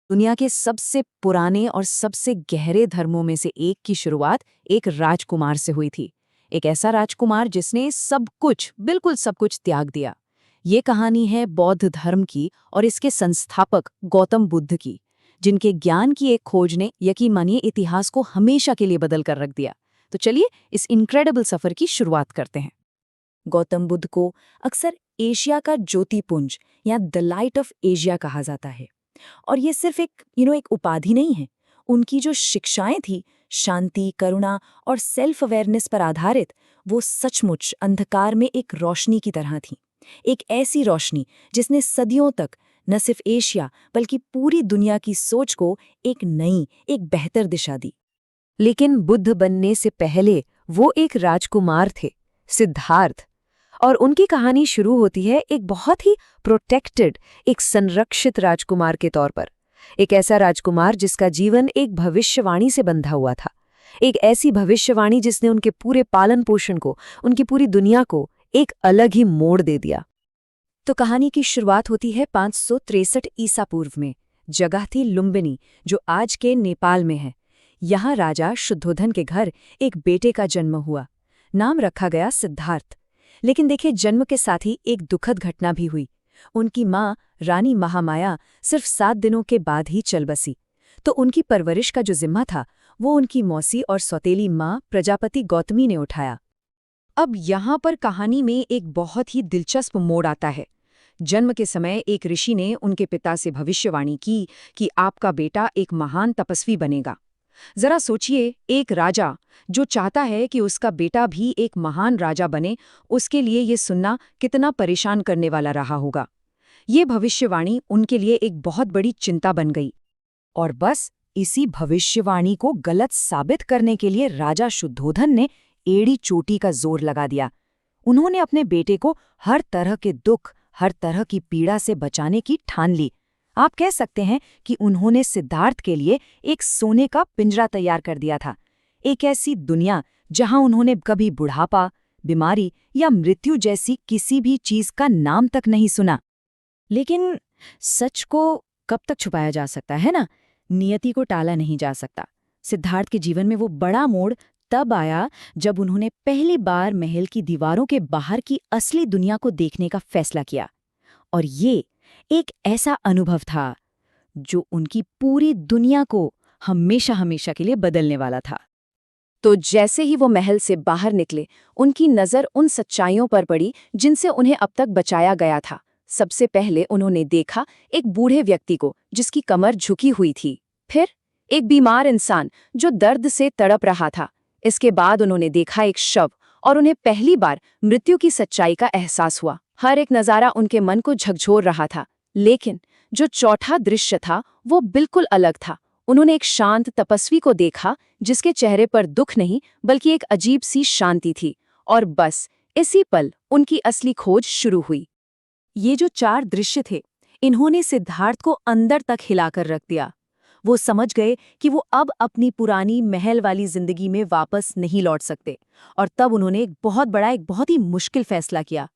दुनिया के सबसे पुराने और सबसे गहरे धर्मों में से एक की शुरुआत एक राजकुमार से हुई थी। एक ऐसा राजकुमार जिसने सब कुछ, बिल्कुल सब कुछ त्याग दिया। ये कहानी है बौद्ध धर्म की और इसके संस्थापक गौतम बुद्ध की, जिनके ज्ञान की एक खोज ने यकीन मानिए इतिहास को हमेशा के लिए बदल कर रख दिया। तो चलिए इस इनक्रेडिबल सफर की शुरुआत करते हैं। गौतम बुद्ध को अक्सर एशिया का ज्योतिपुंज या द लाइट ऑफ एशिया कहा जाता है। और ये सिर्फ एक उपाधि नहीं है। उनकी जो शिक्षाएं थी, शांति, करुणा और सेल्फ अवेयरनेस पर आधारित, वो सचमुच अंधकार में एक रोशनी की तरह थी। एक ऐसी रोशनी जिसने सदियों तक न सिर्फ एशिया बल्कि पूरी दुनिया की सोच को एक नई, एक बेहतर दिशा दी। लेकिन बुद्ध बनने से पहले वो एक राजकुमार थे, सिद्धार्थ। और उनकी कहानी शुरू होती है एक बहुत ही प्रोटेक्टेड, एक संरक्षित राजकुमार के तौर पर। एक ऐसा राजकुमार जिसका जीवन एक भविष्यवाणी से बंधा हुआ था। एक ऐसी भविष्यवाणी जिसने उनके पूरे पालन पोषण को, उनकी पूरी दुनिया को एक अलग ही मोड़ दे दिया। तो कहानी की शुरुआत होती है 563 ईसा पूर्व में। जगह थी लुम्बिनी, जो आज के नेपाल में है। यहाँ राजा शुद्धोधन के घर एक बेटे का जन्म हुआ। नाम रखा गया सिद्धार्थ। लेकिन देखिए, जन्म के साथ ही एक दुखद घटना भी हुई। उनकी माँ रानी महामाया सिर्फ 7 दिनों के बाद ही चल बसी। तो उनकी परवरिश का जो जिम्मा था, वो उनकी मौसी और सौतेली माँ प्रजापति गौतमी ने उठाया। अब यहाँ पर कहानी में एक बहुत ही दिलचस्प मोड़ आता है। जन्म के समय एक ऋषि ने उनके पिता से भविष्यवाणी की कि आपका बेटा एक महान तपस्वी बनेगा। जरा सोचिए, एक राजा जो चाहता है कि उसका बेटा भी एक महान राजा बने, उसके लिए ये सुनना कितना परेशान करने वाला रहा होगा। ये भविष्यवाणी उनके लिए एक बहुत बड़ी चिंता बन गई। और बस इसी भविष्यवाणी को गलत साबित करने के लिए राजा शुद्धोधन ने एड़ी चोटी का जोर लगा दिया। उन्होंने अपने बेटे को हर तरह के दुख, हर तरह की पीड़ा से बचाने की ठान ली। आप कह सकते हैं कि उन्होंने सिद्धार्थ के लिए एक सोने का पिंजरा तैयार कर दिया था। एक ऐसी दुनिया जहां उन्होंने कभी बुढ़ापा, बीमारी या मृत्यु जैसी किसी भी चीज का नाम तक नहीं सुना। लेकिन सच को कब तक छुपाया जा सकता है ना? नियति को टाला नहीं जा सकता। सिद्धार्थ के जीवन में वो बड़ा मोड़ तब आया जब उन्होंने पहली बार महल की दीवारों के बाहर की असली दुनिया को देखने का फैसला किया। और ये एक ऐसा अनुभव था जो उनकी पूरी दुनिया को हमेशा हमेशा के लिए बदलने वाला था। तो जैसे ही वो महल से बाहर निकले, उनकी नज़र उन सच्चाइयों पर पड़ी जिनसे उन्हें अब तक बचाया गया था। सबसे पहले उन्होंने देखा एक बूढ़े व्यक्ति को जिसकी कमर झुकी हुई थी। फिर एक बीमार इंसान जो दर्द से तड़प रहा था। इसके बाद उन्होंने देखा एक शव, और उन्हें पहली बार मृत्यु की सच्चाई का एहसास हुआ। हर एक नज़ारा उनके मन को झकझोर रहा था। लेकिन जो चौथा दृश्य था वो बिल्कुल अलग था। उन्होंने एक शांत तपस्वी को देखा जिसके चेहरे पर दुख नहीं बल्कि एक अजीब सी शांति थी। और बस इसी पल उनकी असली खोज शुरू हुई। ये जो 4 दृश्य थे, इन्होंने सिद्धार्थ को अंदर तक हिलाकर रख दिया। वो समझ गए कि वो अब अपनी पुरानी महल वाली जिंदगी में वापस नहीं लौट सकते। और तब उन्होंने एक बहुत ही मुश्किल फैसला किया।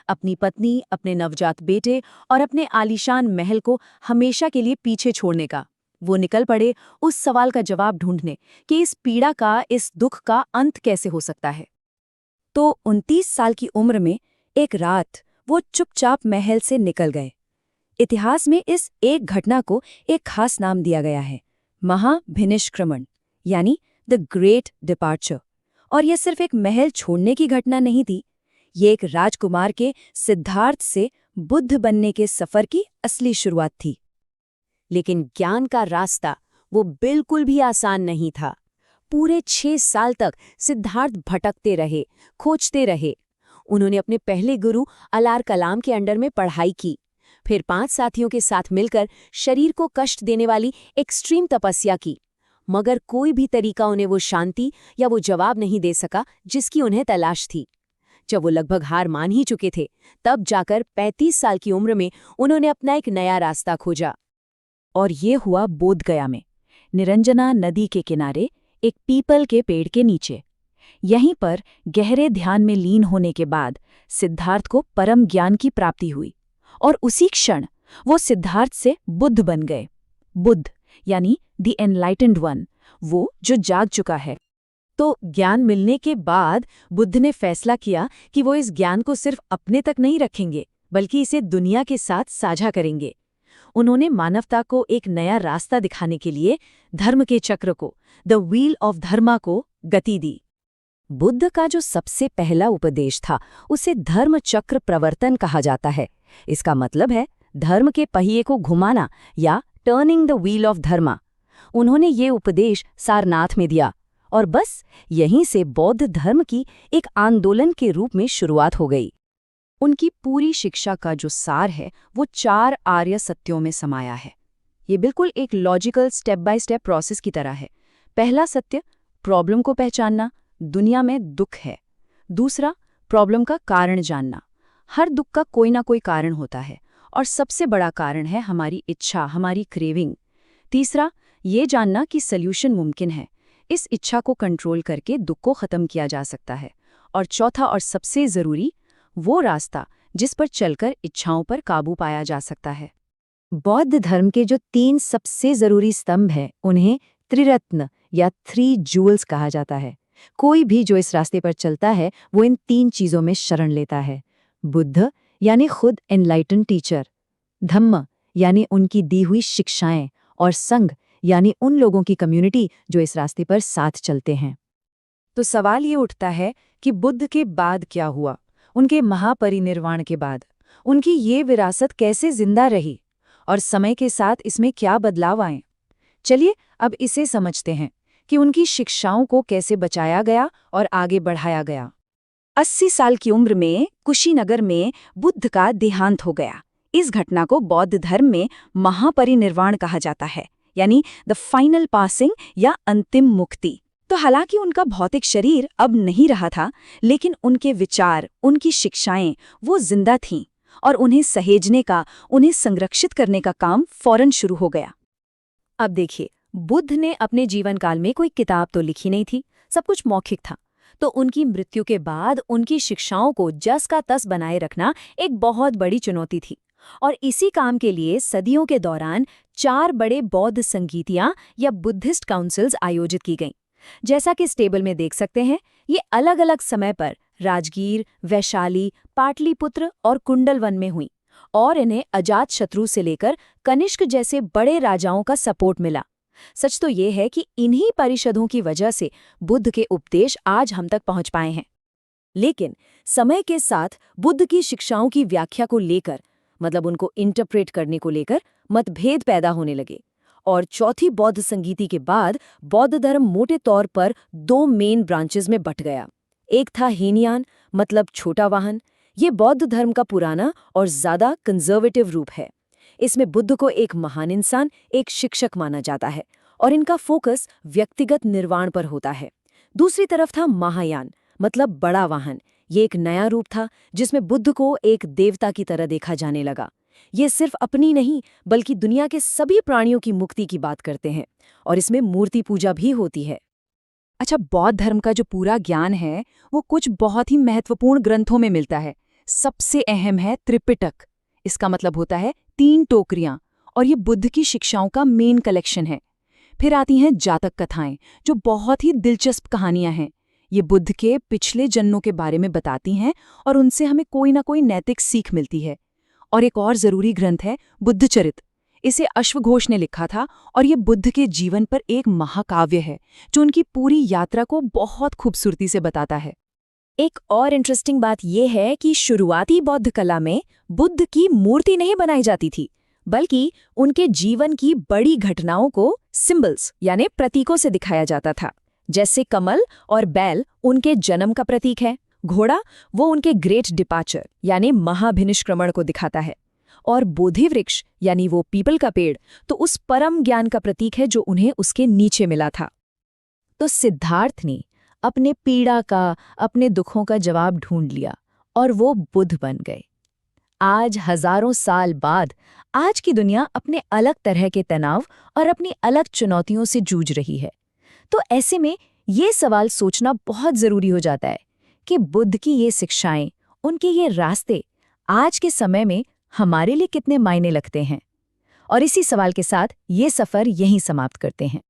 अपनी पत्नी, अपने नवजात बेटे और अपने आलीशान महल को हमेशा के लिए पीछे छोड़ने का। वो निकल पड़े उस सवाल का जवाब ढूंढने कि इस पीड़ा का, इस दुख का अंत कैसे हो सकता है। तो 29 साल की उम्र में एक रात वो चुपचाप महल से निकल गए। इतिहास में इस एक घटना को एक खास नाम दिया गया है, महाभिनिष्क्रमण, यानी द ग्रेट डिपार्चर। और यह सिर्फ एक महल छोड़ने की घटना नहीं थी, ये एक राजकुमार के सिद्धार्थ से बुद्ध बनने के सफर की असली शुरुआत थी। लेकिन ज्ञान का रास्ता वो बिल्कुल भी आसान नहीं था। पूरे 6 साल तक सिद्धार्थ भटकते रहे, खोजते रहे। उन्होंने अपने पहले गुरु अलार कलाम के अंडर में पढ़ाई की, फिर 5 साथियों के साथ मिलकर शरीर को कष्ट देने वाली एक्सट्रीम तपस्या की। मगर कोई भी तरीका उन्हें वो शांति या वो जवाब नहीं दे सका जिसकी उन्हें तलाश थी। जब वो लगभग हार मान ही चुके थे, तब जाकर 35 साल की उम्र में उन्होंने अपना एक नया रास्ता खोजा। और ये हुआ बोधगया में, निरंजना नदी के किनारे एक पीपल के पेड़ के नीचे। यहीं पर गहरे ध्यान में लीन होने के बाद सिद्धार्थ को परम ज्ञान की प्राप्ति हुई। और उसी क्षण वो सिद्धार्थ से बुद्ध बन गए। बुद्ध यानी द एनलाइटेंड वन, वो जो जाग चुका है। तो ज्ञान मिलने के बाद बुद्ध ने फैसला किया कि वो इस ज्ञान को सिर्फ अपने तक नहीं रखेंगे, बल्कि इसे दुनिया के साथ साझा करेंगे। उन्होंने मानवता को एक नया रास्ता दिखाने के लिए धर्म के चक्र को, द व्हील ऑफ धर्मा को गति दी। बुद्ध का जो सबसे पहला उपदेश था उसे धर्म चक्र प्रवर्तन कहा जाता है। इसका मतलब है धर्म के पहिए को घुमाना या टर्निंग द व्हील ऑफ धर्मा। उन्होंने ये उपदेश सारनाथ में दिया और बस यहीं से बौद्ध धर्म की एक आंदोलन के रूप में शुरुआत हो गई। उनकी पूरी शिक्षा का जो सार है वो 4 आर्य सत्यों में समाया है। ये बिल्कुल एक logical step by step process की तरह है। पहला सत्य, प्रॉब्लम को पहचानना, दुनिया में दुख है। दूसरा, प्रॉब्लम का कारण जानना। हर दुख का कोई ना कोई कारण होता है और सबसे बड़ा कारण है हमारी इच्छा, हमारी क्रेविंग। तीसरा, ये जानना कि सल्यूशन मुमकिन है। इस इच्छा को कंट्रोल करके दुख को खत्म किया जा सकता है। और चौथा और सबसे जरूरी, वो रास्ता जिस पर चलकर इच्छाओं पर काबू पाया जा सकता है। बौद्ध धर्म के जो 3 सबसे जरूरी स्तंभ हैं, उन्हें त्रिरत्न या 3 जूल्स कहा जाता है। कोई भी जो इस रास्ते पर चलता है वो इन 3 चीजों में शरण लेता है। बुद्ध यानी खुद एनलाइटन टीचर, धम्म यानी उनकी दी हुई शिक्षाएं, और संघ यानी उन लोगों की कम्युनिटी जो इस रास्ते पर साथ चलते हैं। तो सवाल ये उठता है कि बुद्ध के बाद क्या हुआ? उनके महापरिनिर्वाण के बाद उनकी ये विरासत कैसे जिंदा रही और समय के साथ इसमें क्या बदलाव आए? चलिए अब इसे समझते हैं कि उनकी शिक्षाओं को कैसे बचाया गया और आगे बढ़ाया गया। 80 साल की उम्र में कुशीनगर में बुद्ध का देहांत हो गया। इस घटना को बौद्ध धर्म में महापरिनिर्वाण कहा जाता है, यानी द फाइनल पासिंग या अंतिम मुक्ति। तो हालांकि उनका भौतिक शरीर अब नहीं रहा था, लेकिन उनके विचार, उनकी शिक्षाएं वो जिंदा थीं और उन्हें सहेजने का, उन्हें संरक्षित करने का काम फौरन शुरू हो गया। अब देखिए, बुद्ध ने अपने जीवन काल में कोई किताब तो लिखी नहीं थी, सब कुछ मौखिक था। तो उनकी मृत्यु के बाद उनकी शिक्षाओं को जस का तस बनाए रखना एक बहुत बड़ी चुनौती थी। और इसी काम के लिए सदियों के दौरान 4 बड़े बौद्ध संगीतियां या बुद्धिस्ट काउंसिल्स आयोजित की गईं। जैसा कि इस टेबल में देख सकते हैं, ये अलग अलग समय पर राजगीर, वैशाली, पाटलिपुत्र और कुंडलवन में हुई और इन्हें अजातशत्रु से लेकर कनिष्क जैसे बड़े राजाओं का सपोर्ट मिला। सच तो ये है कि इन्हीं परिषदों की वजह से बुद्ध के उपदेश आज हम तक पहुंच पाए हैं। लेकिन समय के साथ बुद्ध की शिक्षाओं की व्याख्या को लेकर, मतलब उनको इंटरप्रेट करने को लेकर मतभेद पैदा होने लगे और चौथी बौद्ध संगीति के बाद बौद्ध धर्म मोटे तौर पर 2 मेन ब्रांचेस में बट गया। एक था हीनयान, मतलब छोटा वाहन। ये बौद्ध धर्म का पुराना और ज्यादा कंजर्वेटिव रूप है। इसमें बुद्ध को एक महान इंसान, एक शिक्षक माना जाता है और इनका फोकस व्यक्तिगत निर्वाण पर होता है। दूसरी तरफ था महायान, मतलब बड़ा वाहन। ये एक नया रूप था जिसमें बुद्ध को एक देवता की तरह देखा जाने लगा। ये सिर्फ अपनी नहीं बल्कि दुनिया के सभी प्राणियों की मुक्ति की बात करते हैं और इसमें मूर्ति पूजा भी होती है। अच्छा, बौद्ध धर्म का जो पूरा ज्ञान है वो कुछ बहुत ही महत्वपूर्ण ग्रंथों में मिलता है। सबसे अहम है त्रिपिटक। इसका मतलब होता है 3 टोकरियां, और ये बुद्ध की शिक्षाओं का मेन कलेक्शन है। फिर आती हैं जातक कथाएं, जो बहुत ही दिलचस्प कहानियां हैं। ये बुद्ध के पिछले जन्मों के बारे में बताती हैं और उनसे हमें कोई ना कोई नैतिक सीख मिलती है। और एक और जरूरी ग्रंथ है बुद्धचरित। इसे अश्वघोष ने लिखा था और ये बुद्ध के जीवन पर एक महाकाव्य है जो उनकी पूरी यात्रा को बहुत खूबसूरती से बताता है। एक और इंटरेस्टिंग बात यह है कि शुरुआती बौद्ध कला में बुद्ध की मूर्ति नहीं बनाई जाती थी, बल्कि उनके जीवन की बड़ी घटनाओं को सिंबल्स यानी प्रतीकों से दिखाया जाता था। जैसे कमल और बैल उनके जन्म का प्रतीक है, घोड़ा वो उनके ग्रेट डिपार्चर यानी महाभिनिष्क्रमण को दिखाता है, और बोधि वृक्ष यानी वो पीपल का पेड़ तो उस परम ज्ञान का प्रतीक है जो उन्हें उसके नीचे मिला था। तो सिद्धार्थ ने अपने पीड़ा का, अपने दुखों का जवाब ढूंढ लिया और वो बुद्ध बन गए। आज हजारों साल बाद आज की दुनिया अपने अलग तरह के तनाव और अपनी अलग चुनौतियों से जूझ रही है। तो ऐसे में ये सवाल सोचना बहुत जरूरी हो जाता है कि बुद्ध की ये शिक्षाएं, उनके ये रास्ते आज के समय में हमारे लिए कितने मायने लगते हैं। और इसी सवाल के साथ ये सफ़र यहीं समाप्त करते हैं।